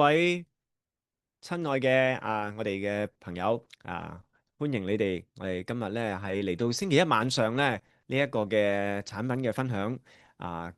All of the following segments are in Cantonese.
位親愛嘅我哋嘅朋友歡迎你哋。我哋今日咧係嚟到星期一晚上咧呢一個嘅產品嘅分享。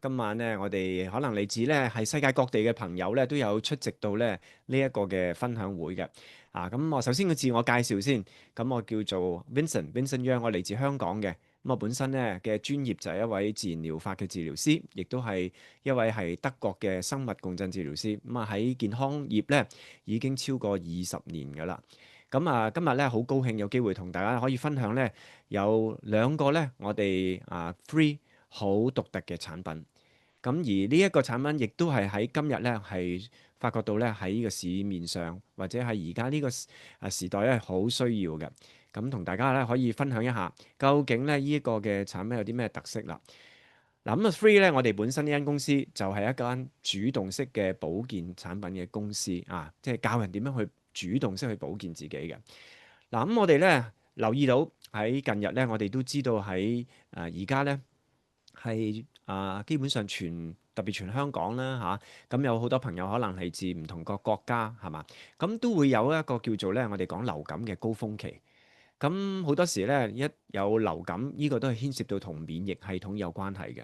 今晚咧我哋可能嚟自咧係世界各地嘅朋友咧都有出席到咧呢一個嘅分享會嘅。咁我首先要自我介紹先。咁我叫做 Vincent Young，我嚟自香港嘅。咁我本身咧嘅專業就係一位自然療法嘅治療師，亦都係一位係德國嘅生物共振治療師。咁喺健康業咧已經超過20年㗎啦。咁今日咧好高興有機會同大家可以分享咧有兩個咧我哋free 好獨特嘅產品。咁而呢一個產品亦都係喺今日咧係發覺到咧喺呢個市面上或者係而家呢個時代咧好需要嘅。咁同大家咧可以分享一下究竟咧呢一個嘅產品有啲咩特色啦。嗱，咁Free 咧，我哋本身呢間公司就係一間主動式嘅保健產品嘅公司即係教人點樣去主動式去保健自己嘅。咁我哋咧留意到喺近日咧，我哋都知道喺而家咧係基本上特別全香港啦咁有好多朋友可能嚟自唔同個國家係嘛，咁都會有一個叫做咧我哋講流感嘅高峰期。咁好多時咧，一有流感，呢個都係牽涉到同免疫系統有關係嘅。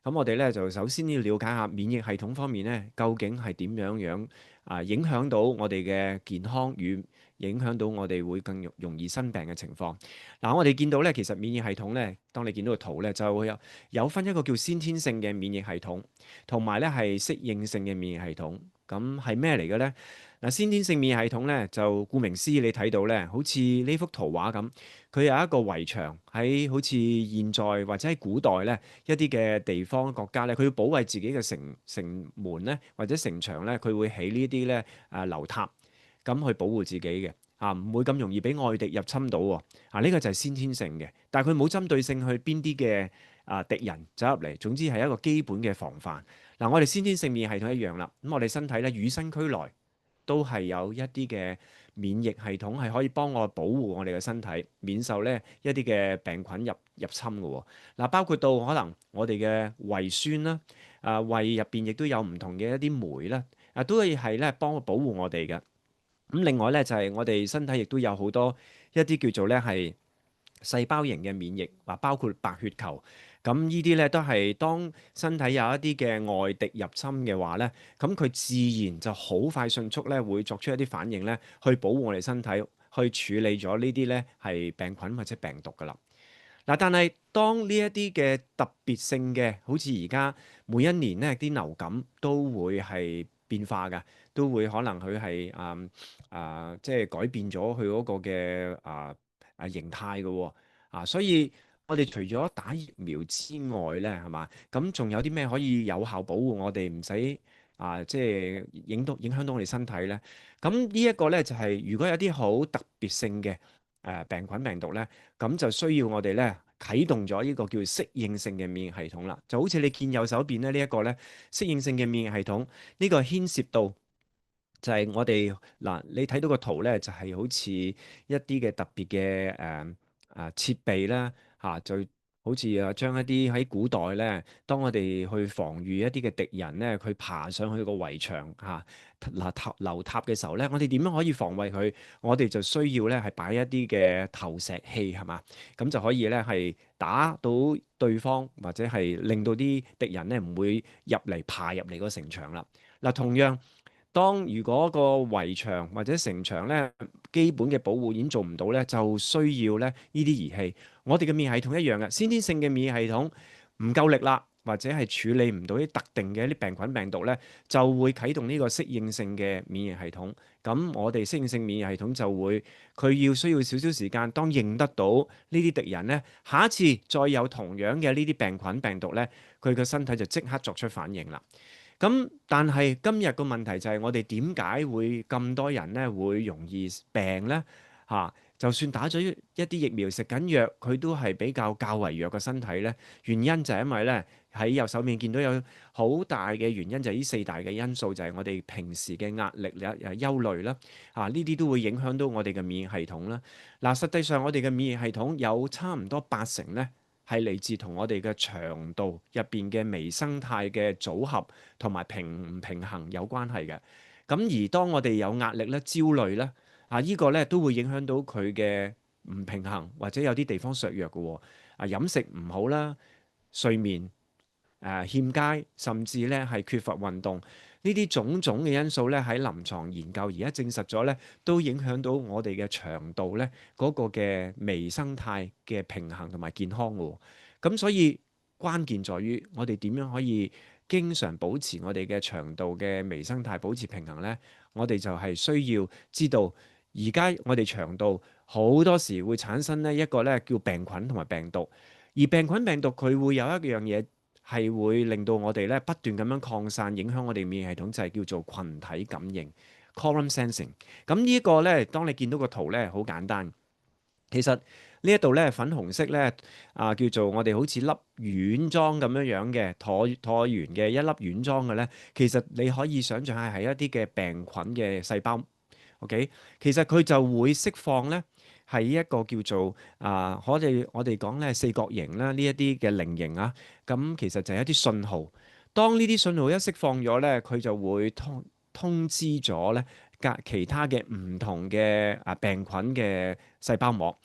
咁我哋咧就首先要了解下免疫系統方面咧，究竟係點樣影響到我哋嘅健康與影響到我哋會更容易生病嘅情況。我哋見到咧，其實免疫系統咧，當你見到個圖咧，就會有分一個叫先天性嘅免疫系統，同埋咧係適應性嘅免疫系統。咁係咩嚟嘅咧？先天性免疫系統咧，就顧名思義，你睇到咧，好似呢幅圖畫咁，佢有一個圍牆喺好似現在或者喺古代咧一啲嘅地方國家咧，佢要保衛自己嘅城門咧或者城牆咧，佢會起呢啲咧樓塔咁去保護自己嘅唔會咁容易俾外敵入侵到喎。呢個就係先天性嘅，但係佢冇針對性去邊啲嘅敵人走入嚟，總之係一個基本嘅防範。我哋先天性免疫系統一樣啦，咁我哋身體咧與生俱來都係有一啲嘅免疫系統係可以幫我保護我哋嘅身體，免受咧一啲嘅病菌入侵嘅喎。包括到可能我哋嘅胃酸啦，胃入邊亦都有唔同嘅一啲酶啦，都可以係咧幫我保護我哋嘅。咁另外咧就係我哋身體亦都有好多一啲叫做咧係細胞型嘅免疫，包括白血球。咁呢啲咧都係當身體有一啲嘅外敵入侵嘅話咧，咁佢自然就好快迅速咧會作出一啲反應咧，去保護我哋身體，去處理咗呢啲咧係病菌或者病毒噶啦。但係當呢一啲嘅特別性嘅，好似而家每一年咧啲流感都會係變化嘅，都會可能佢係即係改變咗佢嗰個嘅形態嘅喎。所以我哋除咗打疫苗之外咧，係嘛？咁仲有啲咩可以有效保護我哋唔使即係影響到我哋身體咧？咁呢一個咧就係如果有啲好特別性嘅病菌病毒咧，咁就需要我哋咧啟動咗呢個叫適應性嘅免疫系統啦。就好似你見右手邊咧呢一個咧適應性嘅免疫系統，呢個牽涉到就係我哋你睇到個圖咧，就係好似一啲嘅特別嘅設備啦就好似將一啲喺古代咧，當我哋去防禦一啲嘅敵人咧，佢爬上去個圍牆樓塔嘅時候咧，我哋點樣可以防衛佢？我哋就需要咧係擺一啲嘅投石器係嘛，咁就可以咧係打到對方，或者係令到啲敵人咧唔會爬入嚟個城牆啦。同樣。當如果個圍牆或者城牆咧基本嘅保護已經做唔到咧，就需要咧呢啲儀器。我哋嘅免疫系統一樣嘅，先天性嘅免疫系統唔夠力啦，或者係處理唔到啲特定嘅一啲病菌病毒咧，就會啟動呢個適應性嘅免疫系統。咁我哋適應性免疫系統就會佢需要少少時間，當認得到呢啲敵人咧，下一次再有同樣嘅呢啲病菌病毒咧，佢嘅身體就即刻作出反應啦。咁，但係今日個問題就係我哋點解會咁多人咧會容易病咧？就算打咗一啲疫苗食緊藥，佢都係比較為弱嘅身體咧。原因就係因為咧喺右手面見到有好大嘅原因，就係呢四大嘅因素，就係我哋平時嘅壓力啦、憂慮啦，呢啲都會影響到我哋嘅免疫系統啦。實際上我哋嘅免疫系統有差唔多80%咧。係嚟自同我哋嘅腸道入邊嘅微生態嘅組合同埋平唔平衡有關係嘅。咁而當我哋有壓力咧、焦慮咧，呢個咧都會影響到佢嘅唔平衡，或者有啲地方削弱嘅喎。飲食唔好啦，睡眠欠佳，甚至咧係缺乏運動，呢啲種種嘅因素咧喺臨床研究而家證實咗咧，都影響到我哋嘅腸道咧嗰個嘅微生態嘅平衡同埋健康嘅喎。咁所以關鍵在於我哋點樣可以經常保持我哋嘅腸道嘅微生態保持平衡呢？我哋就係需要知道，而家我哋腸道好多時會產生呢一個咧叫病菌同埋病毒，而病菌病毒佢會有一樣嘢係會令到我哋咧不斷咁樣擴散，影響我哋免疫系統，就係叫做群體感應 （quorum sensing）。咁呢一個咧，當你見到個圖咧，好簡單。其實呢一度咧粉紅色咧叫做我哋好似粒丸裝咁樣樣嘅橢圓嘅一粒丸裝嘅咧，其實你可以想象係一啲嘅病菌嘅細胞。OK，其實佢就會釋放咧係一個叫做我哋講咧四角形啦，呢一啲嘅菱形啊，咁其實就係一啲信號。當呢啲信號一釋放咗咧，佢就會通知咗咧其他嘅唔同嘅病菌嘅細胞膜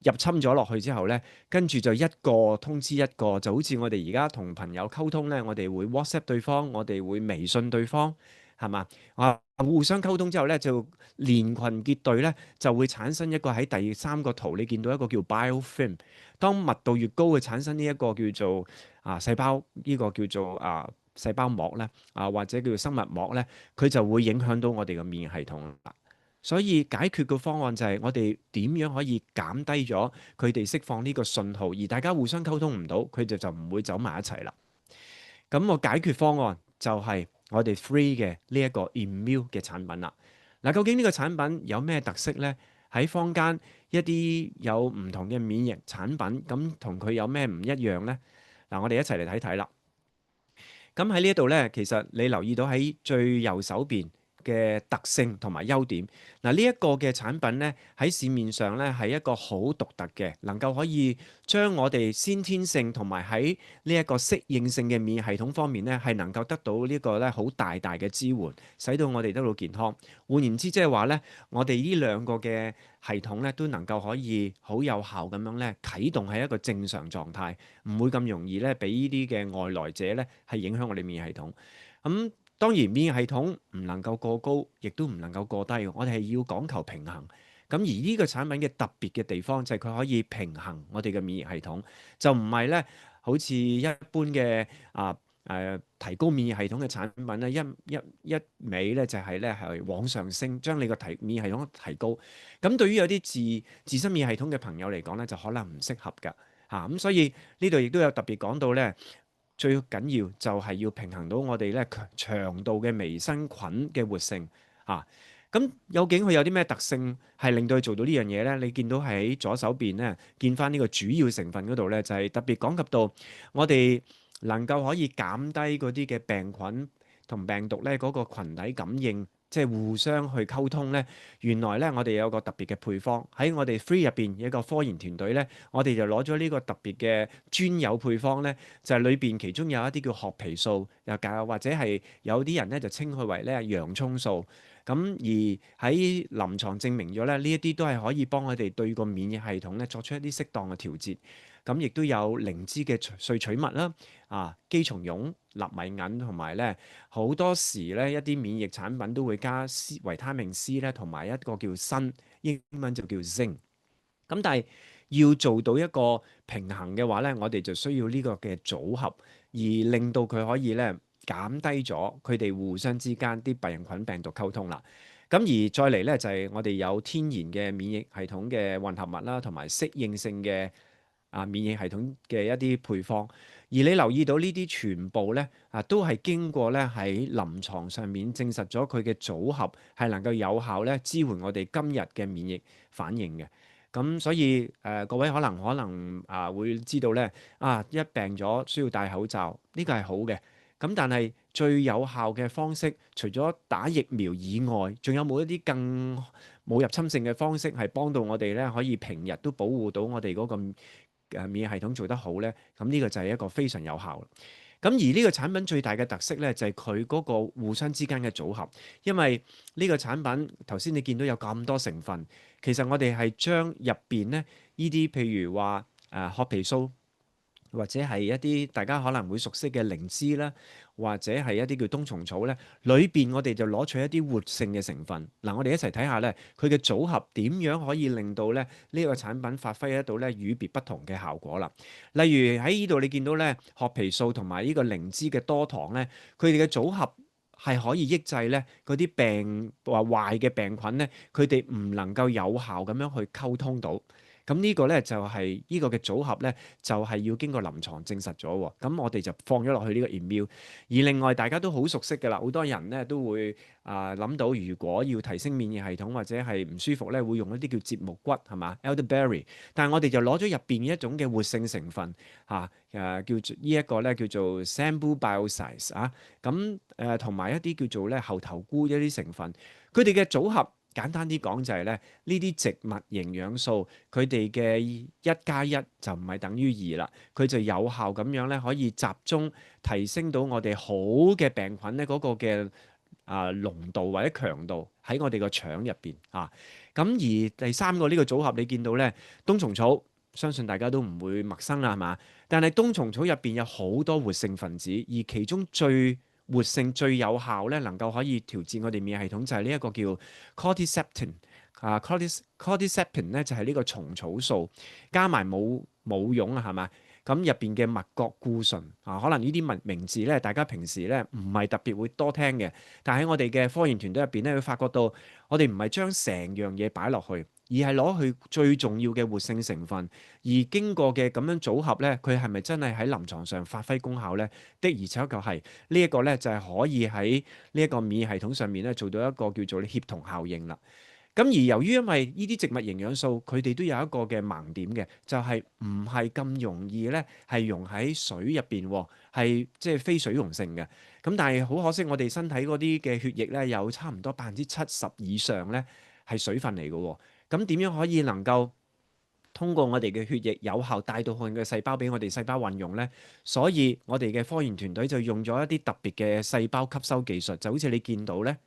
入侵咗落去之後咧，跟住就一個通知一個，就好似我哋而家同朋友溝通咧，我哋會 WhatsApp 對方，我哋會微信對方，係嘛？互相溝通之後咧，就連群結隊咧，就會產生一個喺第三個圖，你見到一個叫 biofilm。當密度越高，會產生呢一個叫做細胞，呢個叫做細胞膜咧，或者叫做生物膜咧，佢就會影響到我哋嘅免疫系統啦。所以解決嘅方案就係我哋點樣可以減低咗佢哋釋放呢個信號，而大家互相溝通唔到，佢哋就唔會走埋一齊啦。咁個解決方案就係我哋 free 嘅呢一個 immune 嘅產品啦。嗱，究竟呢個產品有咩特色呢？喺坊間一啲有唔同嘅免疫產品，咁同佢有咩唔一樣呢？嗱，我哋一齊嚟睇睇啦。咁喺呢一度咧，其實你留意到喺最右手邊嘅特性同埋優點。嗱，呢一個嘅產品咧喺市面上咧係一個好獨特嘅，能夠可以將我哋先天性同埋喺呢一個適應性嘅免疫系統方面咧係能夠得到呢個咧好大大嘅支援，使到我哋得到健康。換言之，即係話咧，我哋呢兩個嘅系統咧都能夠可以好有效咁樣咧啟動喺一個正常狀態，唔會咁容易咧俾呢啲嘅外來者咧係影響我哋免疫系統。當然免疫系統唔能夠過高，亦都唔能夠過低，我哋係要講求平衡。咁而呢個產品嘅特別嘅地方就係佢可以平衡我哋嘅免疫系統，就唔係咧好似一般嘅提高免疫系統嘅產品咧，一味咧就係咧係往上升，將你個免疫系統提高。咁對於有啲自身免疫系統嘅朋友嚟講咧，就可能唔適合㗎嚇。咁所以呢度亦都有特別講到咧。最緊要就係要平衡到我哋咧腸道嘅微生菌嘅活性啊！咁究竟佢有啲咩特性係令到佢做到呢樣嘢咧？你見到喺左手邊咧，見翻呢個主要成分嗰度咧，就係特別講及到我哋能夠可以減低嗰啲嘅病菌同病毒咧嗰個羣體感應。即係互相去溝通咧，原來咧我哋有個特別嘅配方喺我哋 Free 入邊有一個科研團隊咧，我哋就攞咗呢個特別嘅專有配方咧，就係裏邊其中有一啲叫褐皮素，又或者係有啲人咧就稱佢為咧洋葱素。咁而喺臨床證明咗咧，呢一啲都係可以幫我哋對個免疫系統咧作出一啲適當嘅調節。咁亦都有靈芝嘅萃取物啦，姬松茸、納米銀同埋咧好多時咧一啲免疫產品都會加維他命 C 咧，同埋一個叫鋅，英文就叫 zinc。咁但係要做到一個平衡嘅話咧，我哋就需要呢個嘅組合，而令到佢可以咧減低咗佢哋互相之間啲病菌病毒溝通啦。咁而再嚟咧就係我哋有天然嘅免疫系統嘅混合物啦，同埋適應性嘅免疫系統嘅一啲配方。而你留意到呢啲全部咧都係經過咧喺臨床上面證實咗佢嘅組合係能夠有效咧支援我哋今日嘅免疫反應嘅。咁所以各位可能會知道咧一病咗需要戴口罩，呢個係好嘅。咁但係最有效嘅方式，除咗打疫苗以外，仲有冇一啲更冇入侵性嘅方式係幫到我哋咧可以平日都保護到我哋嗰個免疫系統做得好咧？咁呢個就係一個非常有效。咁而呢個產品最大嘅特色咧，就係佢嗰個互相之間嘅組合，因為呢個產品頭先你見到有咁多成分，其實我哋係將入邊咧呢啲譬如話褐皮素。或者係一啲大家可能會熟悉嘅靈芝啦，或者係一啲叫冬蟲草咧，裏邊我哋就攞取一啲活性嘅成分。嗱，我哋一齊睇下咧，佢嘅組合點樣可以令到咧呢個產品發揮得到咧與別不同嘅效果啦。例如喺呢度你見到咧褐皮素同埋呢個靈芝嘅多糖咧，佢哋嘅組合係可以抑制咧嗰啲病話壞嘅病菌咧，佢哋唔能夠有效咁樣去溝通到。咁呢個咧就係呢個嘅組合咧，就係要經過臨床證實咗喎。咁我哋就放咗落去呢個 immune。而另外大家都好熟悉嘅啦，好多人咧都會諗到，如果要提升免疫系統或者係唔舒服咧，會用一啲叫節木骨係嘛 elderberry。但係我哋就攞咗入邊一種嘅活性成分叫做呢一個咧叫做 Sambu Bioscience 咁同埋一啲叫做咧猴頭菇一啲成分，佢哋嘅組合。簡單啲講就係咧，呢啲植物營養素佢哋嘅1+1就唔係等於2啦，佢就有效咁樣咧可以集中提升到我哋好嘅病菌咧嗰個嘅濃度或者強度喺我哋個腸入邊啊。咁而第三個呢個組合你見到咧，冬蟲草，相信大家都唔會陌生啦，係嘛？但係冬蟲草入邊有好多活性分子，而其中最活性最有效咧，能夠可以調節我哋免疫系統就係呢一個叫 cordycepin cordycepin 咧就係呢個蟲草素加埋冇蛹係嘛？咁入邊嘅麥角固醇可能呢啲名字咧，大家平時咧唔係特別會多聽嘅，但喺我哋嘅科研團隊入邊咧，會發覺到我哋唔係將成樣嘢擺落去。而係攞去最重要嘅活性成分，而經過嘅咁樣組合咧，佢係咪真係喺臨床上發揮功效咧？的而且確係呢一個咧，就係可以喺呢一個免疫系統上面咧做到一個叫做協同效應啦。咁而由於因為呢啲植物營養素，佢哋都有一個嘅盲點嘅，就係唔係咁容易咧係溶喺水入邊，係即係非水溶性嘅。咁但係好可惜，我哋身體嗰啲嘅血液咧有差唔多70%以上咧係水分嚟嘅。咁點樣可以能夠通過我哋嘅血液有效帶到去嘅細胞俾我哋細胞運用呢？所以我哋嘅科研團隊就用咗一啲特別嘅細胞吸收技術，就好似你見到呢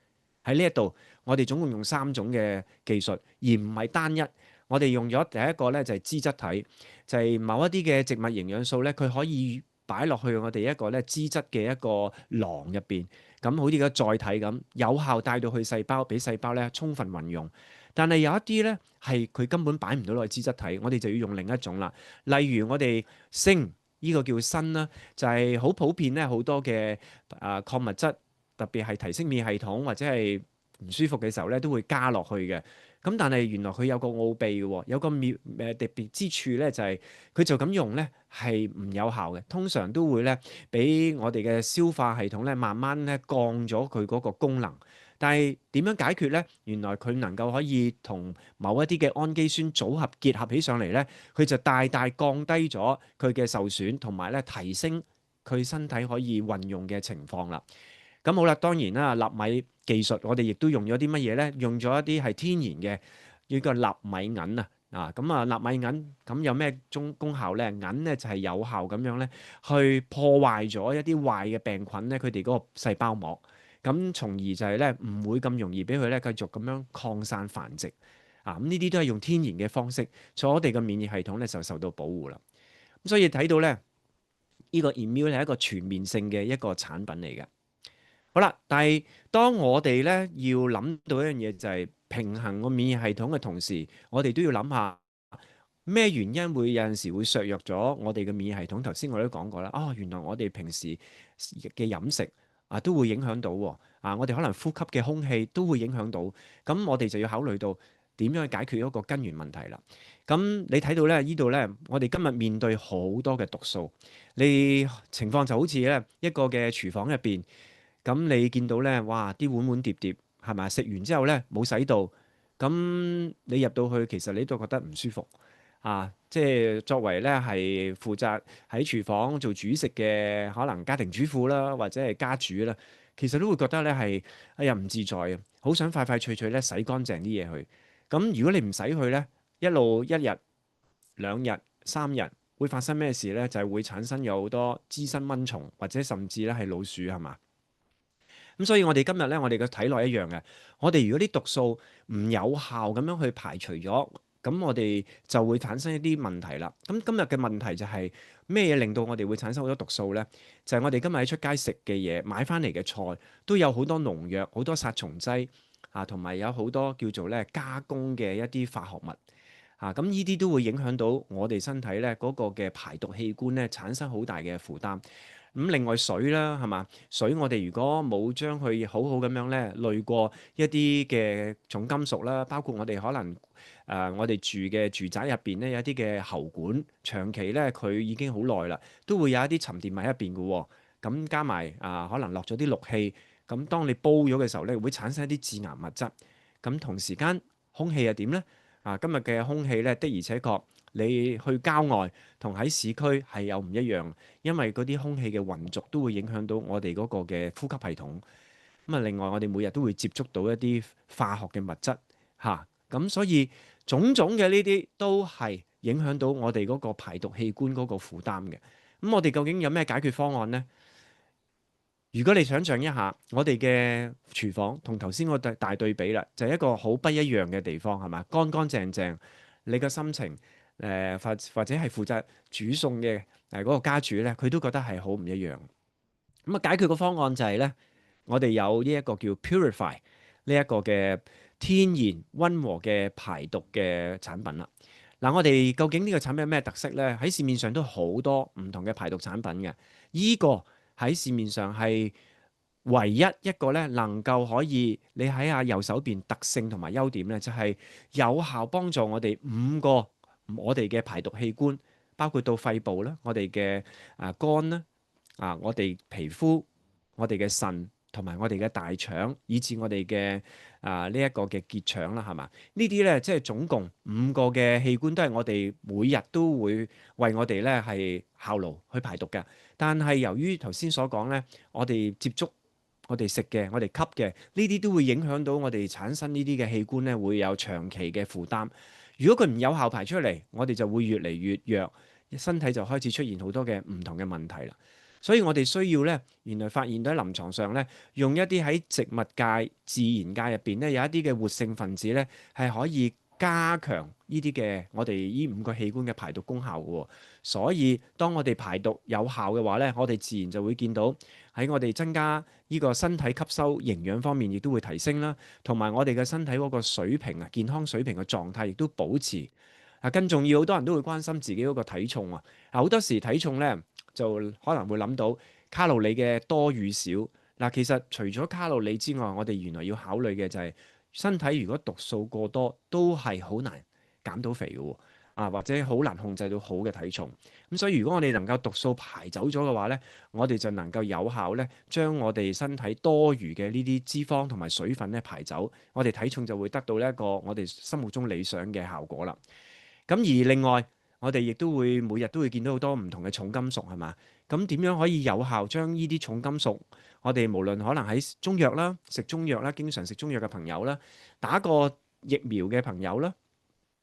喺呢一度，我哋總共用3種嘅技術，而唔係單一。我哋用咗第一個呢，就係脂質體，就係某一啲嘅植物營養素呢，佢可以擺落去我哋一個咧脂質嘅一個囊入邊，咁好似個載體咁，有效帶到去細胞，俾細胞咧充分運用。但係有一啲咧係佢根本擺唔到落去脂質體，我哋就要用另一種啦。例如我哋鋅呢個叫鋅啦，就係好普遍咧，好多嘅礦物質，特別係提升免疫系統或者係唔舒服嘅時候咧，都會加落去嘅。咁但係原來佢有個奧秘嘅喎，有個特別之處咧，就係佢就咁用咧係唔有效嘅，通常都會咧俾我哋嘅消化系統咧慢慢咧降咗佢嗰個功能。但係點樣解決咧？原來佢能夠可以同某一啲嘅氨基酸組合結合起上嚟咧，佢就大大降低咗佢嘅受損，同埋咧提升佢身體可以運用嘅情況啦。咁好啦，當然啦，納米技術我哋亦都用咗啲乜嘢咧？用咗一啲係天然嘅呢個納米銀咁納米銀咁有咩功效咧？銀咧就係有效咁樣咧，去破壞咗一啲壞嘅病菌咧，佢哋嗰個細胞膜。咁從而就係咧唔會咁容易俾佢咧繼續咁樣擴散繁殖咁呢啲都係用天然嘅方式，所以我哋嘅免疫系統咧就受到保護啦。咁所以睇到咧，呢個 immune 係一個全面性嘅一個產品嚟嘅。好啦，但係當我哋咧要諗到一樣嘢，就係平衡個免疫系統嘅同時，我哋都要諗下咩原因會有陣時會削弱咗我哋嘅免疫系統。頭先我都講過啦，原來我哋平時嘅飲食都會影響到喎。我哋可能呼吸嘅空氣都會影響到。咁我哋就要考慮到點樣去解決一個根源問題啦。咁你睇到咧，呢度咧，我哋今日面對好多嘅毒素，你情況就好似咧一個嘅廚房入邊。咁你見到咧，哇！啲碗碗碟碟係咪？食完之後咧冇洗到，咁你入到去其實你都覺得唔舒服即係作為咧係負責喺廚房做主食嘅，可能家庭主婦啦，或者係家主啦，其實都會覺得咧係哎呀唔自在啊，好想快快脆脆咧洗乾淨啲嘢去。咁如果你唔洗去咧，一路1日、2日、3日，會發生咩事咧？就係會產生有好多滋生蚊蟲，或者甚至咧係老鼠，係嘛？咁所以我哋今日咧，我哋嘅體內一樣嘅，我哋如果啲毒素唔有效咁樣去排除咗，咁我哋就會產生一啲問題啦。咁今日嘅問題就係咩嘢令到我哋會產生好多毒素呢？就係我哋今日喺出街食嘅嘢，買翻嚟嘅菜都有好多農藥、好多殺蟲劑啊，同埋有好多叫做咧加工嘅一啲化學物啊。咁呢啲都會影響到我哋身體咧嗰個嘅排毒器官咧，產生好大嘅負擔。咁另外水啦，係嘛？水我哋如果冇將佢好好咁樣咧濾過一啲嘅重金屬啦，包括我哋可能我哋住嘅住宅入邊咧有一啲嘅喉管，長期咧佢已經好耐啦，都會有一啲沉澱物喺入邊嘅喎。咁加埋可能落咗啲氯氣，咁當你煲咗嘅時候咧，會產生一啲致癌物質。咁同時間空氣又點咧？今日嘅空氣咧的而且確，你去郊外同喺市區係有唔一樣。因為嗰啲空氣嘅混濁都會影響到我哋嗰個嘅呼吸系統。咁啊，另外我哋每日都會接觸到一啲化學嘅物質嚇，咁所以種種嘅呢啲都係影響到我哋嗰個排毒器官嗰個負擔嘅。咁我哋究竟有咩解決方案呢？如果你想象一下，我哋嘅廚房同頭先個大對比啦，就係一個好不一樣嘅地方，係嘛？乾乾淨淨，你嘅心情或者係負責煮餸嘅嗰個家主咧，佢都覺得係好唔一樣。咁啊，解決個方案就係咧，我哋有呢一個叫 Purify 呢一個嘅天然溫和嘅排毒嘅產品啦。嗱，我哋究竟呢個產品有咩特色咧？喺市面上都好多唔同嘅排毒產品嘅，依個喺市面上係唯一一個咧，能夠可以你喺下右手邊特性同埋優點咧，就係有效幫助我哋五個我哋嘅排毒器官，包括到肺部啦，我哋嘅肝啦，我哋皮膚、我哋嘅腎同埋我哋嘅大腸，以至我哋嘅呢一個嘅結腸啦，係嘛？呢啲咧即係總共五個嘅器官，都係我哋每日都會為我哋咧係效勞去排毒嘅。但係由於頭先所講咧，我哋接觸、我哋食嘅、我哋吸嘅呢啲都會影響到我哋產生呢啲嘅器官咧，會有長期嘅負擔。如果佢唔有效排出嚟，我哋就會越嚟越弱，身體就開始出現好多嘅唔同嘅問題啦。所以我哋需要咧，原來發現到喺臨床上咧，用一啲喺植物界、自然界入邊咧，有一啲嘅活性分子咧，係可以加強呢啲嘅我哋呢五個器官嘅排毒功效嘅喎。所以當我哋排毒有效嘅話咧，我哋自然就會見到喺我哋增加呢個身體吸收營養方面，亦都會提升啦。同埋我哋嘅身體嗰個水平啊，健康水平嘅狀態亦都保持。更重要，好多人都會關心自己嗰個體重啊。好多時體重咧，就可能會諗到卡路里嘅多與少。嗱，其實除咗卡路里之外，我哋原來要考慮嘅就係身體如果毒素過多，都係好難減到肥嘅喎。或者好難控制到好嘅體重。咁所以如果我哋能夠毒素排走咗嘅話咧，我哋就能夠有效咧將我哋身體多餘嘅呢啲脂肪同埋水分咧排走，我哋體重就會得到呢一個我哋心目中理想嘅效果啦。咁而另外，我哋亦都會每日都會見到好多唔同嘅重金屬，係嘛？咁點樣可以有效將呢啲重金屬，我哋無論可能喺中藥啦、食中藥啦、經常食中藥嘅朋友啦、打過疫苗嘅朋友啦，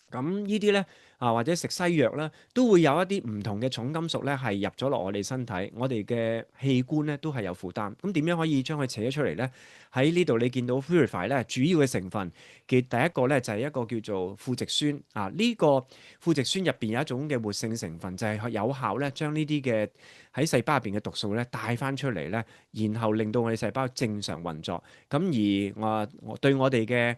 咁呢啲咧或者食西藥啦，都會有一啲唔同嘅重金屬咧係入咗落我哋身體，我哋嘅器官咧都係有負擔。咁點樣可以將佢扯咗出嚟咧？喺呢度你見到 Purify 咧，主要嘅成分嘅第一個咧就係一個叫做富直酸呢個富直酸入邊有一種嘅活性成分，就係有效咧將呢啲嘅喺細胞入邊嘅毒素咧帶翻出嚟咧，然後令到我哋細胞正常運作。咁而我對我哋嘅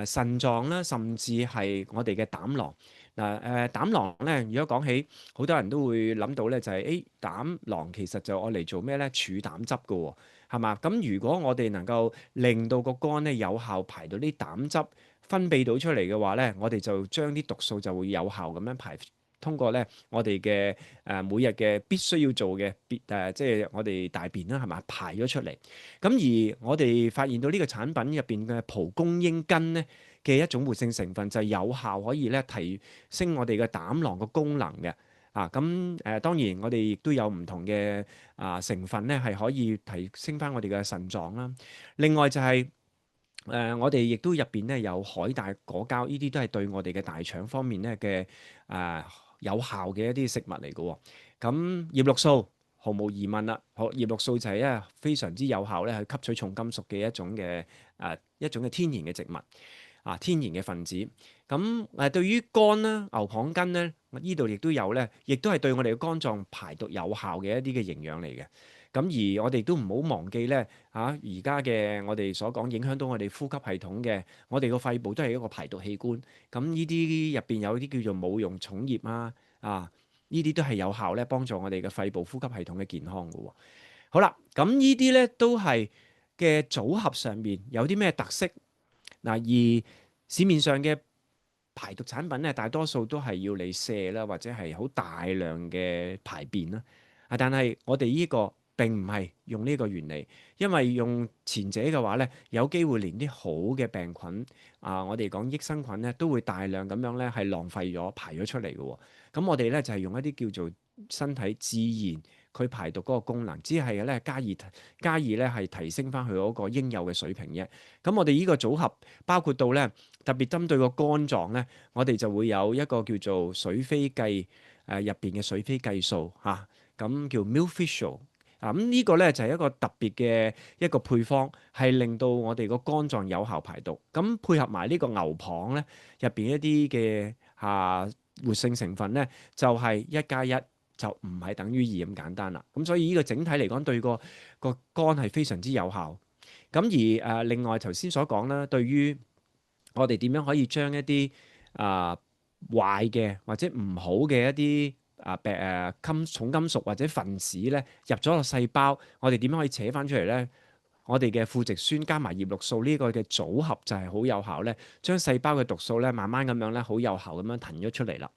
腎臟啦，甚至係我哋嘅膽囊膽囊咧，如果講起，好多人都會諗到咧，就係膽囊其實就愛嚟做咩咧？儲膽汁㗎喎，係嘛？咁如果我哋能夠令到個肝咧有效排到啲膽汁分泌到出嚟嘅話咧，我哋就將啲毒素就會有效咁樣排。通過咧，我哋嘅每日嘅必須要做嘅即係我哋大便啦，係嘛，排咗出嚟。咁而我哋發現到呢個產品入邊嘅蒲公英根咧嘅一種活性成分，就係有效可以咧提升我哋嘅膽囊嘅功能嘅。當然我哋亦都有唔同嘅成分咧，係可以提升翻我哋嘅腎臟啦。另外就係我哋亦都入邊咧有海帶果膠，呢啲都係對我哋嘅大腸方面咧嘅有效嘅一啲食物嚟嘅喎。咁葉綠素毫無疑問啦，葉綠素就係非常之有效咧去吸取重金屬嘅一種嘅天然嘅植物天然嘅分子。咁對於肝啦、牛蒡根咧，呢度亦都有咧，亦都係對我哋嘅肝臟排毒有效嘅一啲嘅營養嚟嘅。咁而我哋都唔好忘記咧而家嘅我哋所講影響到我哋呼吸系統嘅，我哋個肺部都係一個排毒器官。咁呢啲入邊有啲叫做冇用重葉呢啲都係有效咧幫助我哋嘅肺部呼吸系統嘅健康嘅喎。好啦，咁呢啲咧都係嘅組合上面有啲咩特色嗱？而市面上嘅排毒產品咧，大多數都係要你瀉啦，或者係好大量嘅排便啦。但係我哋呢個並唔係用呢個原理，因為用前者嘅話咧，有機會連啲好嘅病菌我哋講益生菌咧，都會大量咁樣咧係浪費咗排咗出嚟嘅喎。咁我哋咧就係用一啲叫做身體自然佢排毒嗰個功能，只係咧加以咧係提升翻佢嗰個應有嘅水平啫。咁我哋呢個組合包括到咧特別針對個肝臟咧，我哋就會有一個叫做水飛計入邊嘅水飛計數咁叫 milk fish oil 咁呢個咧就係一個特別嘅一個配方，係令到我哋個肝臟有效排毒。咁配合埋呢個牛蒡咧入邊一啲嘅活性成分咧，就係1+1就唔係等於2咁簡單啦。咁所以呢個整體嚟講對個肝係非常之有效。咁而另外頭先所講啦，對於我哋點樣可以將一啲壞嘅或者唔好嘅一啲重金屬或者分子咧入咗個細胞，我哋點樣可以扯翻出嚟咧？我哋嘅富植酸加埋葉綠素呢個嘅組合就係好有效咧，將細胞嘅毒素咧慢慢咁樣咧好有效咁樣騰咗出嚟啦。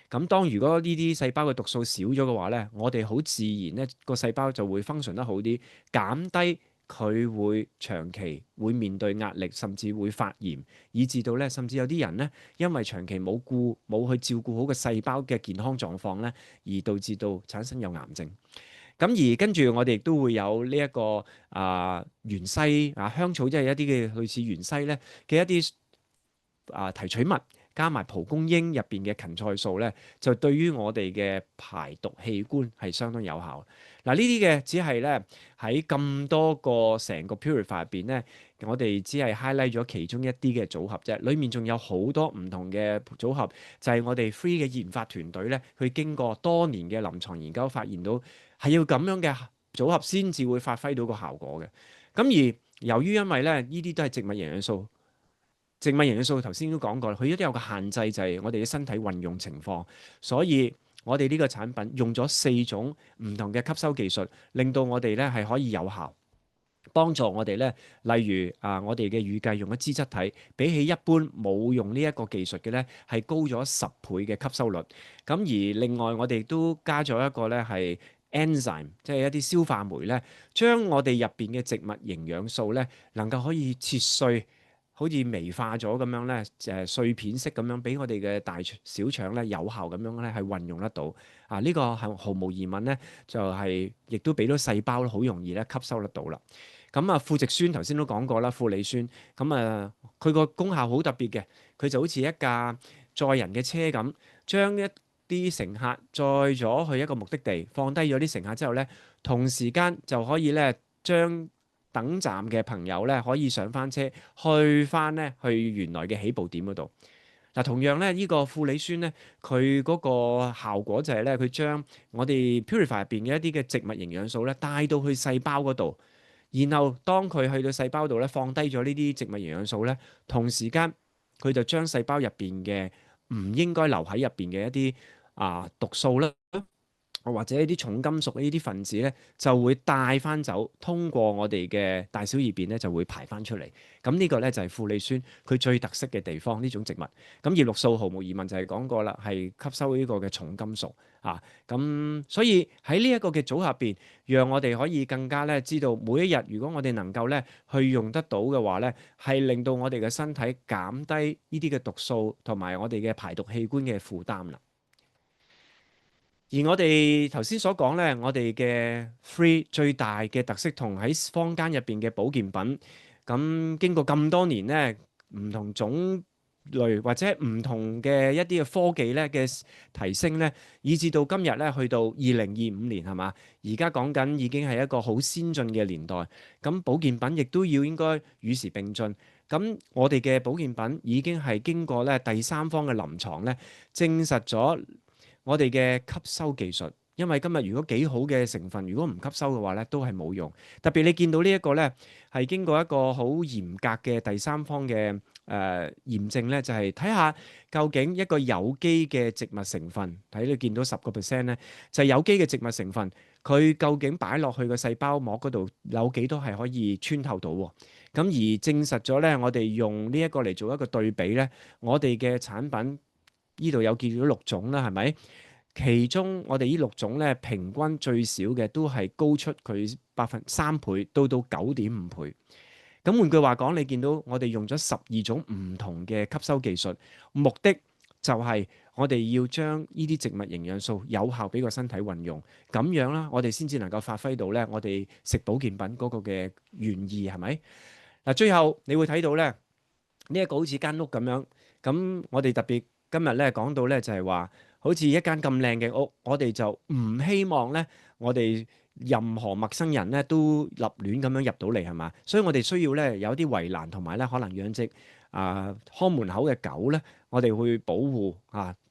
咁當如果呢啲細胞嘅毒素少咗嘅話咧，我哋好自然咧個細胞就會 function 得好啲，減低佢會長期會面對壓力，甚至會發炎，以至到咧甚至有啲人咧因為長期冇去照顧好個細胞嘅健康狀況咧，而導致到產生有癌症。咁而跟住我哋亦都會有呢一個芫茜香草，即係一啲嘅類似芫茜咧嘅一啲提取物，加埋蒲公英入邊嘅芹菜素咧，就對於我哋嘅排毒器官係相當有效。嗱，呢啲嘅只係咧喺咁多個成個 purifier 入邊咧，我哋只係 highlight 咗其中一啲嘅組合啫。裡面仲有好多唔同嘅組合，就係我哋 free 嘅研發團隊咧，佢經過多年嘅臨床研究，發現到係要咁樣嘅組合先至會發揮到個效果嘅。咁而由於因為咧呢啲都係植物營養素。植物營養素頭先都講過啦，佢都有個限制，就係我哋嘅身體運用情況，所以我哋呢個產品用咗4種唔同嘅吸收技術，令到我哋咧係可以有效幫助我哋咧。例如我哋嘅預計用咗脂質體，比起一般冇用呢一個技術嘅咧，係高咗10倍嘅吸收率。咁而另外我哋都加咗一個咧係 enzyme，即係一啲消化酶咧，將我哋入邊嘅植物營養素咧能夠可以切碎。好似微化咗咁樣咧，碎片式咁樣，俾我哋嘅大小腸咧有效咁樣咧係運用得到。呢個係毫無疑問咧，就係亦都俾到細胞好容易咧吸收得到啦。咁富植酸頭先都講過啦，庫里酸咁佢個功效好特別嘅，佢就好似一架載人嘅車咁，將一啲乘客載咗去一個目的地，放低咗啲乘客之後咧，同時間就可以咧將等站嘅朋友咧可以上翻車，去翻咧去原來嘅起步點嗰度。嗱，同樣咧，呢個庫里酸咧，佢嗰個效果就係咧，佢將我哋 purifier 入邊嘅一啲嘅植物營養素咧帶到去細胞嗰度，然後當佢去到細胞度咧放低咗呢啲植物營養素咧，同時間佢就將細胞入邊嘅唔應該留喺入邊嘅一啲毒素啦，或者一啲重金屬呢啲分子咧，就會帶翻走，通過我哋嘅大小二便咧，就會排翻出嚟。咁呢個咧就係庫里酸佢最特色嘅地方，呢種植物。咁葉綠素毫無疑問就係講過啦，係吸收呢個嘅重金屬咁所以喺呢一個嘅組合入邊，讓我哋可以更加咧知道每一日，如果我哋能夠咧去用得到嘅話咧，係令到我哋嘅身體減低呢啲嘅毒素同埋我哋嘅排毒器官嘅負擔啦。而我哋頭先所講咧，我哋嘅 Free 最大嘅特色同喺坊間入邊嘅保健品，咁經過咁多年咧，唔同種類或者唔同嘅一啲嘅科技咧嘅提升咧，以至到今日咧去到2025年係嘛？而家講緊已經係一個好先進嘅年代，咁保健品亦都要應該與時並進。咁我哋嘅保健品已經係經過咧第三方嘅臨床咧，證實咗我哋嘅吸收技術。因為今日如果幾好嘅成分，如果唔吸收嘅話咧，都係冇用。特別你見到呢一個咧，係經過一個好嚴格嘅第三方嘅驗證咧，就係睇下究竟一個有機嘅植物成分，睇你見到10%咧，就係有機嘅植物成分，佢究竟擺落去個細胞膜嗰度有幾多係可以穿透到喎？咁而證實咗咧，我哋用呢一個嚟做一個對比咧，我哋嘅產品呢度有見到6種啦，係咪？其中我哋呢6種咧，平均最少嘅都係高出佢3倍到9.5倍。咁換句話講，你見到我哋用咗12種唔同嘅吸收技術，目的就係我哋要將呢啲植物營養素有效俾個身體運用，咁樣啦，我哋先至能夠發揮到咧，我哋食保健品嗰個嘅原意係咪？嗱，最後你會睇到咧，呢一個好似間屋咁樣，咁我哋特別今日咧講到咧就係話，好似一間咁靚嘅屋，我哋就唔希望咧，我哋任何陌生人咧都立亂咁樣入到嚟係嘛，所以我哋需要咧有啲圍欄同埋咧可能養隻看門口嘅狗咧，我哋會保護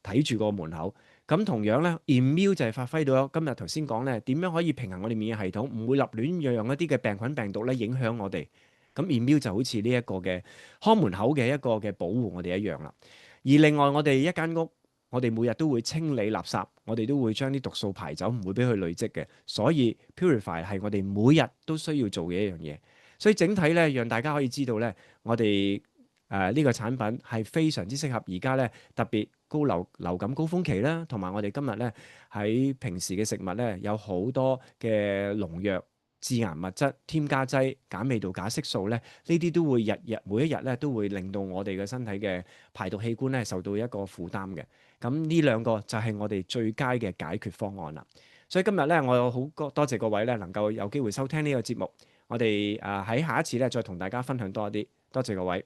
睇住個門口。咁同樣咧，immune 就係發揮到今日頭先講咧點樣可以平衡我哋免疫系統，唔會立亂讓一啲嘅病菌病毒咧影響我哋。咁 immune 就好似呢一個嘅看門口嘅一個嘅保護我哋一樣啦。而另外我哋一間屋，我哋每日都會清理垃圾，我哋都會將啲毒素排走，唔會俾佢累積嘅。所以 purify 係我哋每日都需要做嘅一樣嘢。所以整體咧，讓大家可以知道咧，我哋呢個產品係非常之適合而家咧特別高流感高峰期啦，同埋我哋今日咧喺平時嘅食物咧有好多嘅農藥、致癌物質、添加劑、鹼味道、鉀色素咧，呢啲都會每一日咧都會令到我哋嘅身體嘅排毒器官咧受到一個負擔嘅。咁呢兩個就係我哋最佳嘅解決方案啦。所以今日咧，我有好多謝各位咧能夠有機會收聽呢個節目。我哋喺下一次咧再同大家分享多一啲。多謝各位。